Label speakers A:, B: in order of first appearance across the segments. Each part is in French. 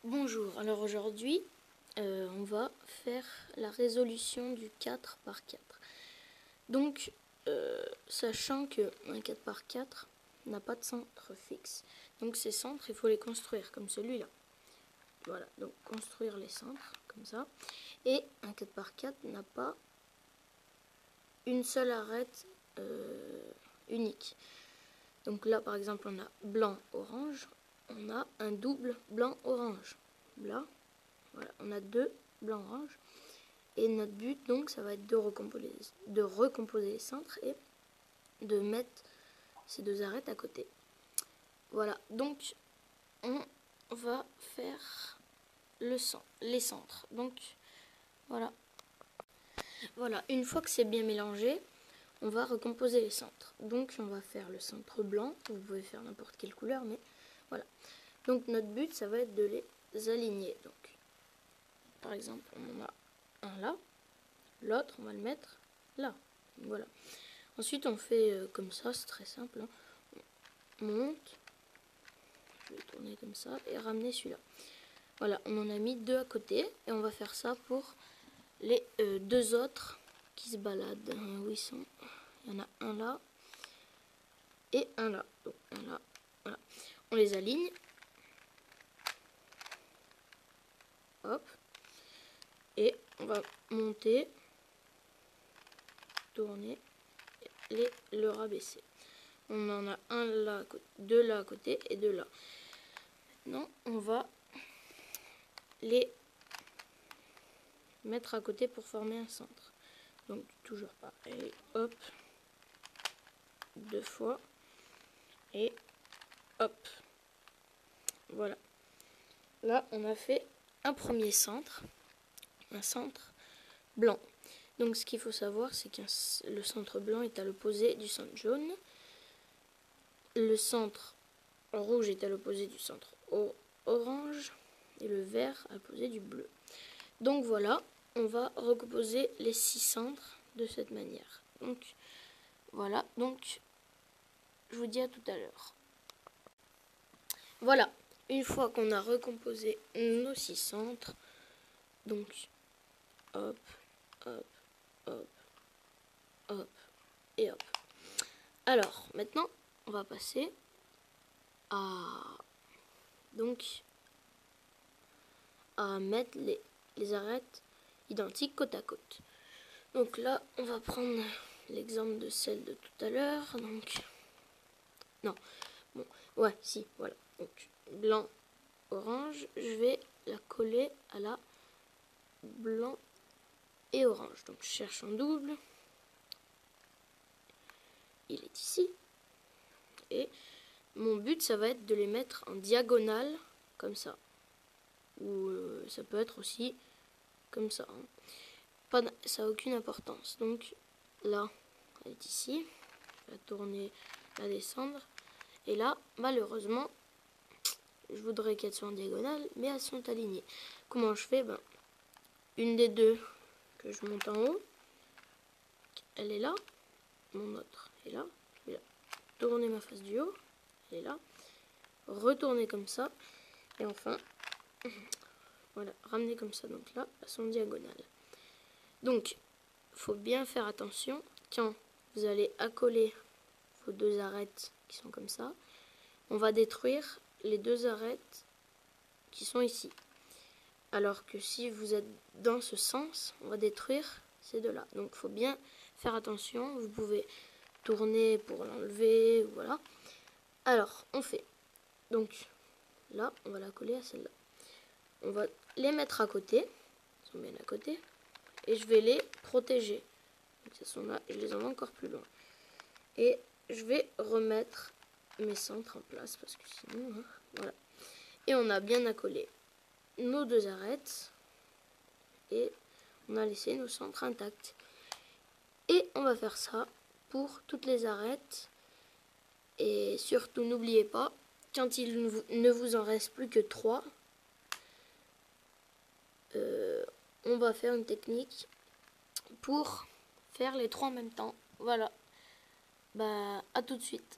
A: Bonjour, alors aujourd'hui on va faire la résolution du 4 par 4. Donc sachant qu'un 4 par 4 n'a pas de centre fixe, donc ces centres il faut les construire comme celui-là. Voilà, donc construire les centres comme ça. Et un 4 par 4 n'a pas une seule arête unique. Donc là par exemple on a blanc-orange, on a un double blanc-orange. Là, voilà, on a deux blanc-orange. Et notre but donc ça va être de recomposer les centres et de mettre ces deux arêtes à côté. Voilà, donc on va faire les centres. Donc voilà. Voilà, une fois que c'est bien mélangé, on va recomposer les centres. Donc on va faire le centre blanc, vous pouvez faire n'importe quelle couleur, mais voilà. Donc notre but ça va être de les aligner. Donc par exemple on en a un là, l'autre on va le mettre là. Voilà. Ensuite on fait comme ça, c'est très simple. Hein. On monte, je vais tourner comme ça et ramener celui-là. Voilà, on en a mis deux à côté et on va faire ça pour les deux autres qui se baladent. Où ils sont? Il y en a un là et un là. Donc un là, voilà. On les aligne. Hop. Et on va monter, tourner, le rabaisser. On en a un là, deux là à côté et deux là. Maintenant, on va les mettre à côté pour former un centre. Donc toujours pareil, hop, deux fois et hop. Voilà. Là, on a fait un premier centre, un centre blanc. Donc ce qu'il faut savoir, c'est que le centre blanc est à l'opposé du centre jaune. Le centre rouge est à l'opposé du centre orange et le vert à l'opposé du bleu. Donc voilà, on va recomposer les 6 centres de cette manière. Donc voilà, donc je vous dis à tout à l'heure. Voilà, une fois qu'on a recomposé nos 6 centres, donc hop, hop, hop, hop et hop. Alors maintenant, on va passer à mettre les arêtes identiques côte à côte. Donc là, on va prendre l'exemple de celle de tout à l'heure. Donc, non, bon, ouais, si, voilà. Donc, blanc, orange, je vais la coller à la blanc et orange. Donc, je cherche un double. Il est ici. Et mon but, ça va être de les mettre en diagonale, comme ça. Ou ça peut être aussi comme ça. Hein. Ça n'a aucune importance. Donc, là, elle est ici. Je vais la tourner, la descendre. Et là, malheureusement, je voudrais qu'elles soient en diagonale, mais elles sont alignées. Comment je fais? Une des deux que je monte en haut, elle est là. Mon autre est là. Je vais tourner ma face du haut. Elle est là. Retourner comme ça. Et enfin, voilà, ramener comme ça. Donc là, elles sont diagonales. Donc, il faut bien faire attention. Quand vous allez accoler vos deux arêtes qui sont comme ça, on va détruire les deux arêtes qui sont ici. Alors que si vous êtes dans ce sens, on va détruire ces deux-là. Donc il faut bien faire attention. Vous pouvez tourner pour l'enlever, voilà. Alors, on fait. Donc là, on va la coller à celle-là. On va les mettre à côté. Ils sont bien à côté. Et je vais les protéger. Donc elles sont là, je les envoie encore plus loin. Et je vais remettre mes centres en place parce que sinon, hein, voilà. Et on a bien accolé nos deux arêtes et on a laissé nos centres intacts. Et on va faire ça pour toutes les arêtes. Et surtout, n'oubliez pas, quand il ne vous en reste plus que 3, on va faire une technique pour faire les 3 en même temps. Voilà. À tout de suite.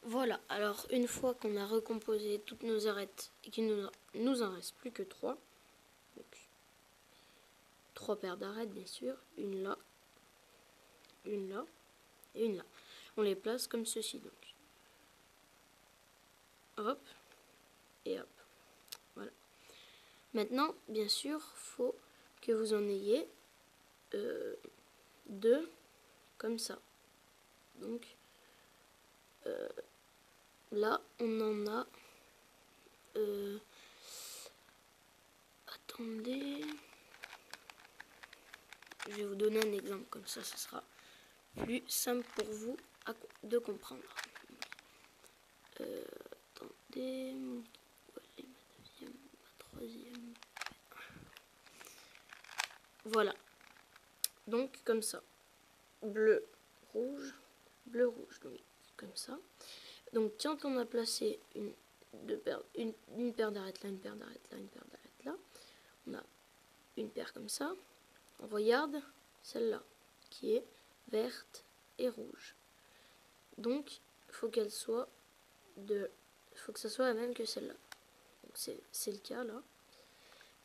A: Voilà, alors une fois qu'on a recomposé toutes nos arêtes et qu'il nous en reste plus que 3, donc 3 paires d'arêtes bien sûr, une là et une là. On les place comme ceci donc. Hop et hop. Voilà. Maintenant, bien sûr, faut que vous en ayez 2 comme ça. Donc là, on en a... attendez... Je vais vous donner un exemple, comme ça, ce sera plus simple pour vous de comprendre. Attendez... Où est ma deuxième, ma troisième... Voilà. Donc, comme ça. Bleu, rouge, donc comme ça. Donc, quand on a placé une paire d'arêtes là, une paire d'arêtes là, une paire d'arêtes là, on a une paire comme ça. On regarde celle-là, qui est verte et rouge. Donc, il faut qu'elle soit faut que ça soit la même que celle-là. C'est le cas là.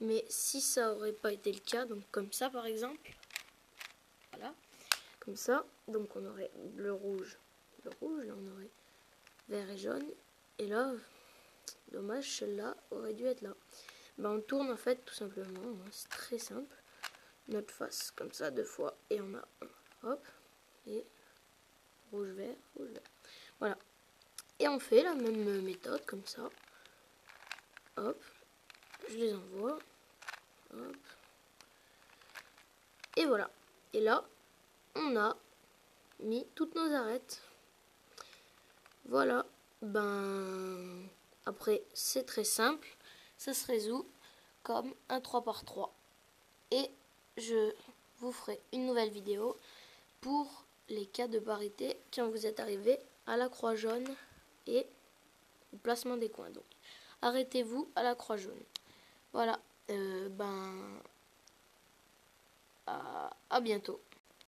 A: Mais si ça aurait pas été le cas, donc comme ça par exemple, voilà, comme ça, donc on aurait bleu, rouge, là on aurait vert et jaune, et là, dommage, celle-là aurait dû être là. Ben, on tourne en fait tout simplement, hein, c'est très simple, notre face comme ça 2 fois, et on a un, hop, et rouge, vert, voilà. Et on fait la même méthode comme ça, hop, je les envoie, hop, et voilà. Et là, on a mis toutes nos arêtes. Voilà, ben après c'est très simple, ça se résout comme un 3 par 3. Et je vous ferai une nouvelle vidéo pour les cas de parité quand vous êtes arrivé à la croix jaune et au placement des coins. Donc arrêtez-vous à la croix jaune. Voilà, ben à bientôt.